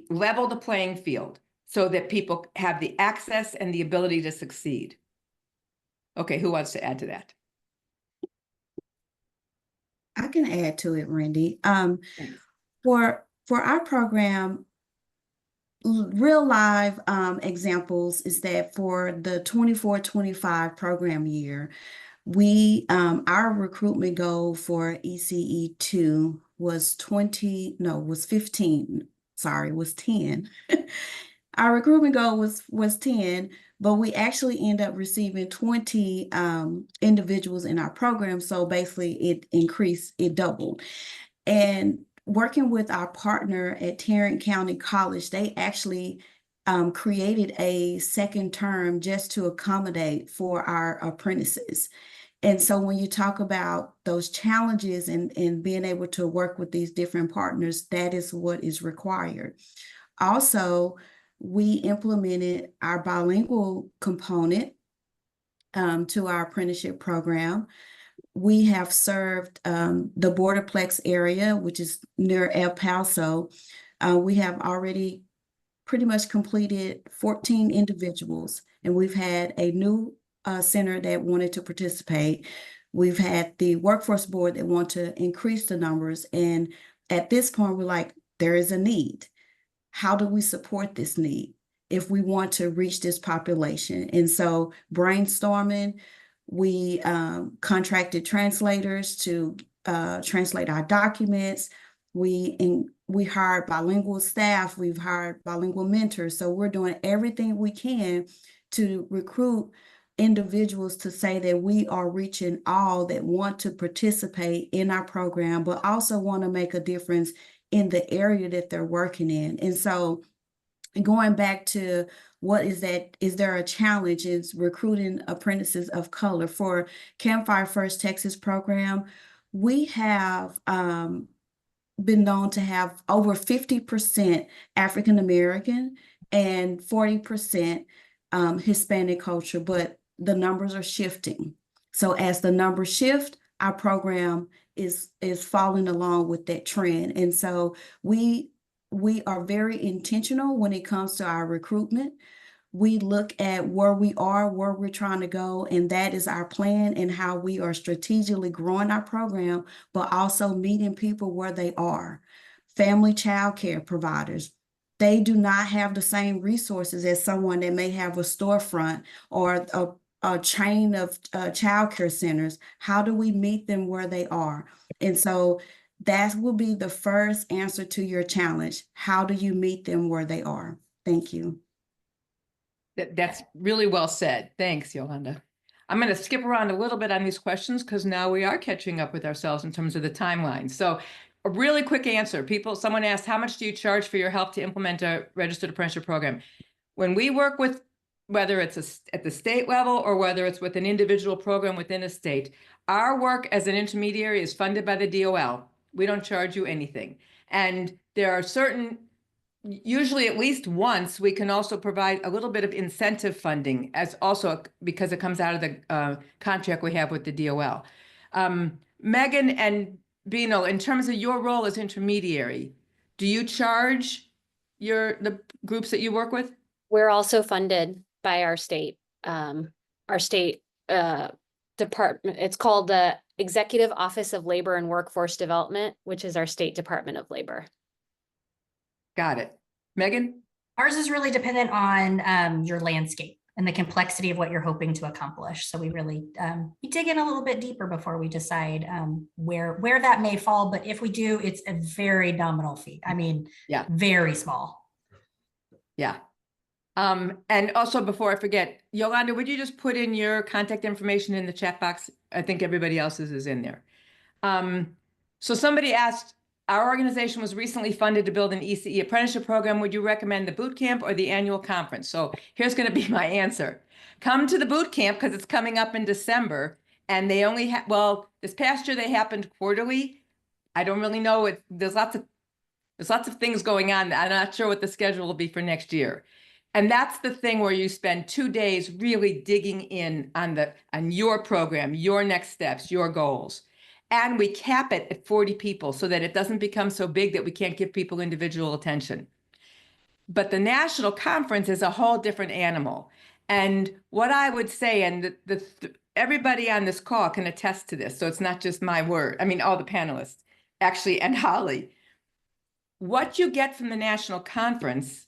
level the playing field so that people have the access and the ability to succeed. Okay, who wants to add to that? I can add to it, Randy. Thanks. For our program, real live examples is that for the 24-25 program year, our recruitment goal for ECE2 was 10. Our recruitment goal was 10, but we actually end up receiving 20 individuals in our program. So basically it doubled. And working with our partner at Tarrant County College, they actually created a second term just to accommodate for our apprentices. And so when you talk about those challenges and being able to work with these different partners, that is what is required. Also, we implemented our bilingual component to our apprenticeship program. We have served the Borderplex area, which is near El Paso. We have already pretty much completed 14 individuals, and we've had a new center that wanted to participate. We've had the workforce board that want to increase the numbers. And at this point, we're like, there is a need. How do we support this need if we want to reach this population? And so brainstorming, we contracted translators to translate our documents. We hired bilingual staff. We've hired bilingual mentors. So we're doing everything we can to recruit individuals to say that we are reaching all that want to participate in our program, but also want to make a difference in the area that they're working in. And so going back to what is that, is there a challenge is recruiting apprentices of color. For Campfire First Texas program, we have been known to have over 50% African American and 40% Hispanic culture, but the numbers are shifting. So as the numbers shift, our program is following along with that trend. And so we are very intentional when it comes to our recruitment. We look at where we are, where we're trying to go, and that is our plan and how we are strategically growing our program, but also meeting people where they are. Family child care providers, they do not have the same resources as someone that may have a storefront or a chain of child care centers. How do we meet them where they are? And so that will be the first answer to your challenge. How do you meet them where they are? Thank you. That's really well said. Thanks, Yolanda. I'm going to skip around a little bit on these questions because now we are catching up with ourselves in terms of the timeline. So a really quick answer. Someone asked, how much do you charge for your help to implement a registered apprenticeship program? When we work with, whether it's at the state level or whether it's with an individual program within a state, our work as an intermediary is funded by the DOL. We don't charge you anything. And there are certain, usually at least once, we can also provide a little bit of incentive funding as also because it comes out of the contract we have with the DOL. Megan and Bino, in terms of your role as intermediary, do you charge the groups that you work with? We're also funded by our state department. It's called the Executive Office of Labor and Workforce Development, which is our state Department of Labor. Got it. Megan? Ours is really dependent on your landscape and the complexity of what you're hoping to accomplish. So we really we dig in a little bit deeper before we decide where that may fall. But if we do, it's a very nominal fee. I mean, yeah, very small. Yeah. And also before I forget, Yolanda, would you just put in your contact information in the chat box? I think everybody else's is in there. So somebody asked, our organization was recently funded to build an ECE apprenticeship program. Would you recommend the boot camp or the annual conference? So here's going to be my answer. Come to the boot camp because it's coming up in December, and they only have, well, this past year they happened quarterly. I don't really know. There's lots of things going on. I'm not sure what the schedule will be for next year. And that's the thing where you spend 2 days really digging in on your program, your next steps, your goals. And we cap it at 40 people so that it doesn't become so big that we can't give people individual attention. But the national conference is a whole different animal. And what I would say, and everybody on this call can attest to this, so it's not just my word, I mean, all the panelists, actually, and Holly. What you get from the national conference,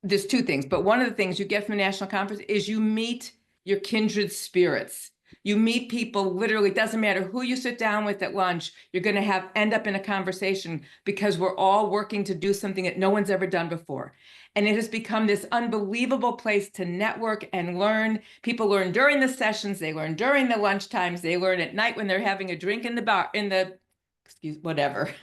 there's two things, but one of the things you get from the national conference is you meet your kindred spirits. You meet people, literally, it doesn't matter who you sit down with at lunch, you're going to end up in a conversation because we're all working to do something that no one's ever done before. And it has become this unbelievable place to network and learn. People learn during the sessions, they learn during the lunch times, they learn at night when they're having a drink in the bar, whatever.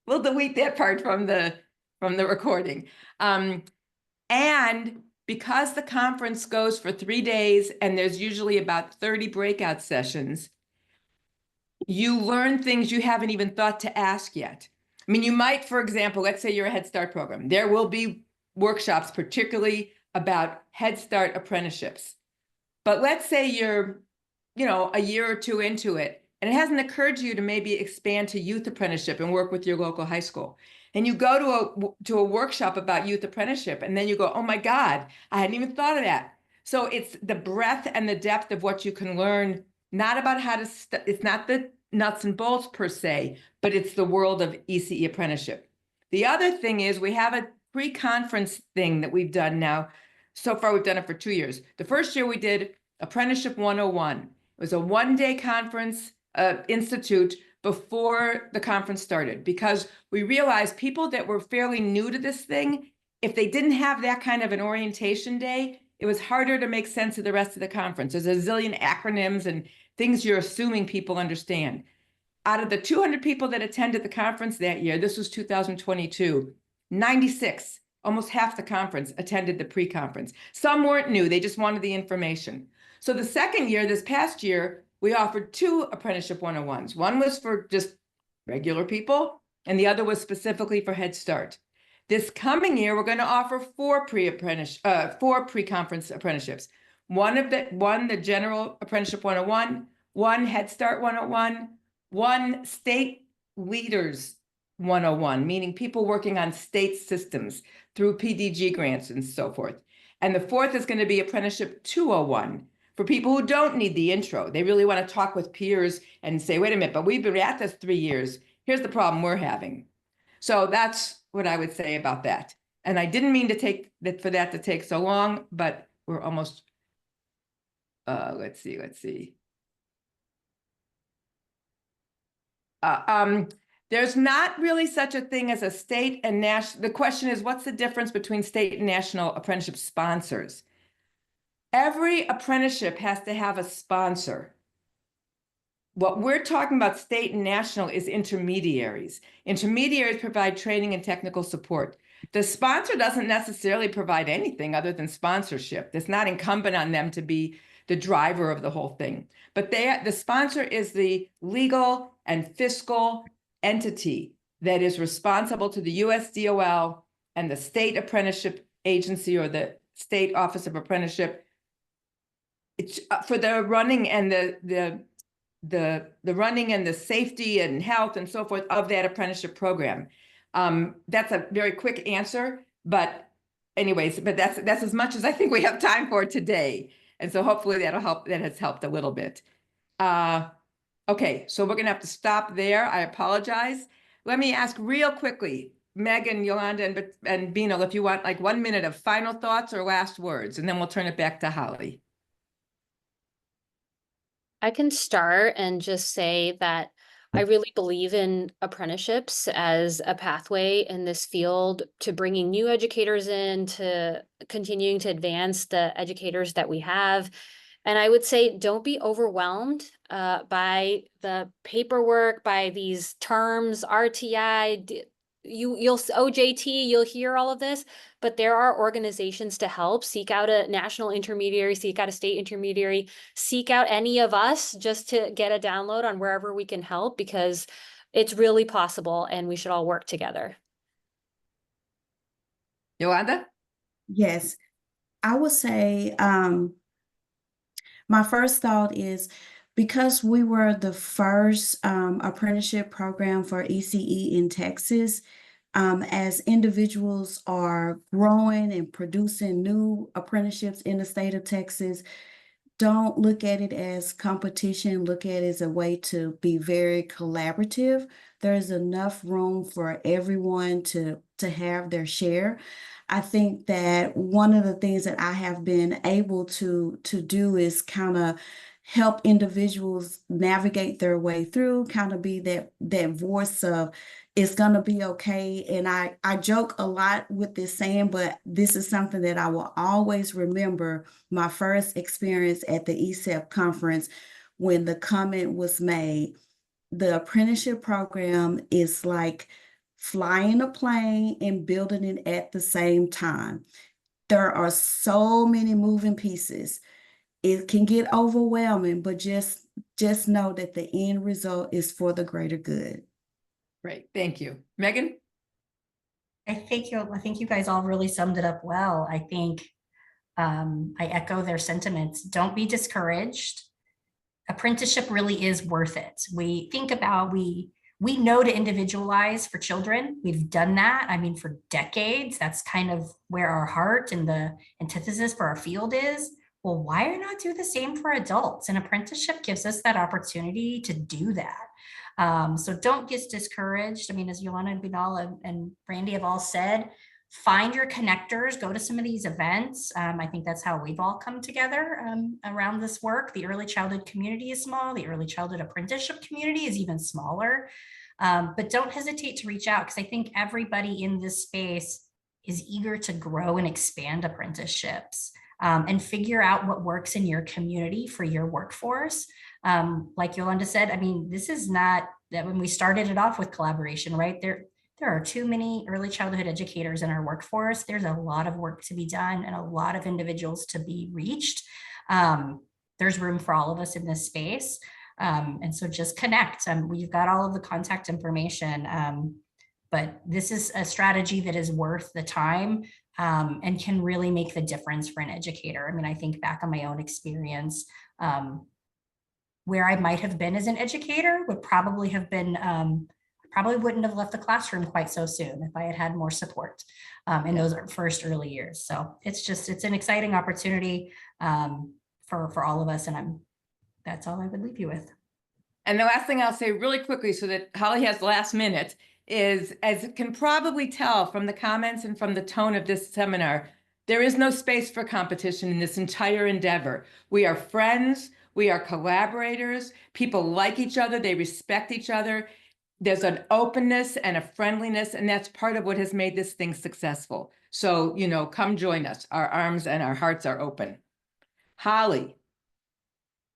We'll delete that part from the recording. And because the conference goes for 3 days and there's usually about 30 breakout sessions, you learn things you haven't even thought to ask yet. I mean, you might, for example, let's say you're a Head Start program. There will be workshops, particularly about Head Start apprenticeships. But let's say you're, a year or two into it, and it hasn't occurred to you to maybe expand to youth apprenticeship and work with your local high school. And you go to a workshop about youth apprenticeship, and then you go, oh my God, I hadn't even thought of that. So it's the breadth and the depth of what you can learn, not about how to, it's not the nuts and bolts per se, but it's the world of ECE apprenticeship. The other thing is we have a pre-conference thing that we've done now. So far, we've done it for 2 years. The first year we did Apprenticeship 101. It was a 1-day conference institute before the conference started, because we realized people that were fairly new to this thing, if they didn't have that kind of an orientation day, it was harder to make sense of the rest of the conference. There's a zillion acronyms and things you're assuming people understand. Out of the 200 people that attended the conference that year, this was 2022, 96, almost half the conference, attended the pre-conference. Some weren't new, they just wanted the information. So the second year, this past year, we offered 2 Apprenticeship 101s. One was for just regular people, and the other was specifically for Head Start. This coming year, we're going to offer 4 pre-conference apprenticeships. One the general Apprenticeship 101, 1 Head Start 101, 1 State Leaders 101, meaning people working on state systems through PDG grants and so forth. And the 4th is going to be Apprenticeship 201 for people who don't need the intro. They really want to talk with peers and say, wait a minute, but we've been at this 3 years. Here's the problem we're having. So that's what I would say about that. And I didn't mean for that to take so long, but we're almost, let's see. There's not really such a thing as a state and national. The question is, what's the difference between state and national apprenticeship sponsors? Every apprenticeship has to have a sponsor. What we're talking about state and national is intermediaries. Intermediaries provide training and technical support. The sponsor doesn't necessarily provide anything other than sponsorship. It's not incumbent on them to be the driver of the whole thing. But the sponsor is the legal and fiscal entity that is responsible to the USDOL and the state apprenticeship agency or the state office of apprenticeship. It's for the running and the running and the safety and health and so forth of that apprenticeship program. That's a very quick answer, but anyways, but that's as much as I think we have time for today. And so hopefully that'll help. That has helped a little bit. Okay, so we're gonna have to stop there. I apologize. Let me ask real quickly, Megan, Yolanda, and Bino, if you want like 1 minute of final thoughts or last words, and then we'll turn it back to Holly. I can start and just say that I really believe in apprenticeships as a pathway in this field to bringing new educators in, to continuing to advance the educators that we have. And I would say, don't be overwhelmed by the paperwork, by these terms, RTI, you'll OJT, you'll hear all of this, but there are organizations to help. Seek out a national intermediary, seek out a state intermediary, seek out any of us just to get a download on wherever we can help, because it's really possible and we should all work together. Yolanda? Yes, I would say my first thought is because we were the first apprenticeship program for ECE in Texas, as individuals are growing and producing new apprenticeships in the state of Texas, don't look at it as competition, look at it as a way to be very collaborative. There's enough room for everyone to have their share. I think that one of the things that I have been able to do is kind of help individuals navigate their way through, kind of be that voice of it's going to be okay. And I joke a lot with this saying, but this is something that I will always remember. My first experience at the ECEPT conference, when the comment was made, the apprenticeship program is like flying a plane and building it at the same time. There are so many moving pieces. It can get overwhelming, but just know that the end result is for the greater good. Great, thank you. Megan? I think you guys all really summed it up well. I think I echo their sentiments. Don't be discouraged. Apprenticeship really is worth it. We think about, we know to individualize for children. We've done that. I mean, for decades, that's kind of where our heart and the antithesis for our field is. Well, why not do the same for adults? An apprenticeship gives us that opportunity to do that. So don't get discouraged. I mean, as Yolanda and Binal and Randy have all said, find your connectors, go to some of these events. I think that's how we've all come together around this work. The early childhood community is small. The early childhood apprenticeship community is even smaller. But don't hesitate to reach out, because I think everybody in this space is eager to grow and expand apprenticeships and figure out what works in your community for your workforce. Like Yolanda said, I mean, this is not that when we started it off with collaboration, right? There are too many early childhood educators in our workforce. There's a lot of work to be done and a lot of individuals to be reached. There's room for all of us in this space. And so just connect. We've got all of the contact information, but this is a strategy that is worth the time and can really make the difference for an educator. I mean, I think back on my own experience, where I might have been as an educator would probably have been, probably wouldn't have left the classroom quite so soon if I had had more support in those first early years. So it's an exciting opportunity for all of us. And that's all I would leave you with. And the last thing I'll say really quickly, so that Holly has the last minute, is, as you can probably tell from the comments and from the tone of this seminar, there is no space for competition in this entire endeavor. We are friends, we are collaborators, people like each other, they respect each other. There's an openness and a friendliness, and that's part of what has made this thing successful. So, come join us. Our arms and our hearts are open. Holly.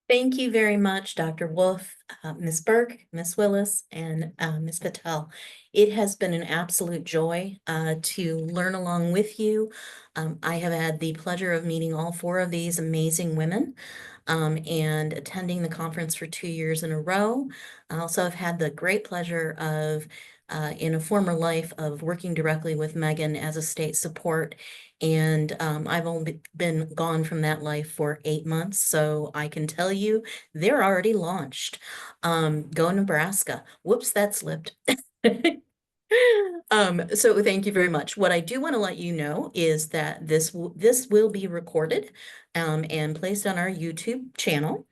Thank you very much, Dr. Wolf, Ms. Burke, Ms. Willis, and Ms. Patel. It has been an absolute joy to learn along with you. I have had the pleasure of meeting all 4 of these amazing women and attending the conference for 2 years in a row. I also have had the great pleasure of, in a former life, of working directly with Megan as a state support. And I've only been gone from that life for 8 months, so I can tell you they're already launched. Go Nebraska. Whoops, that slipped. So thank you very much. What I do want to let you know is that this will be recorded and placed on our YouTube channel.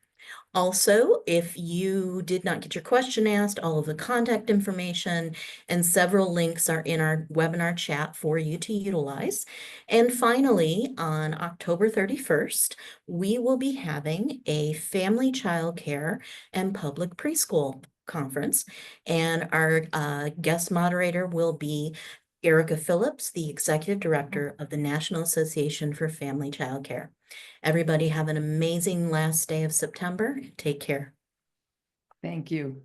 Also, if you did not get your question asked, all of the contact information and several links are in our webinar chat for you to utilize. And finally, on October 31st, we will be having a family childcare and public preschool conference. And our guest moderator will be Erica Phillips, the Executive Director of the National Association for Family Childcare. Everybody have an amazing last day of September. Take care. Thank you.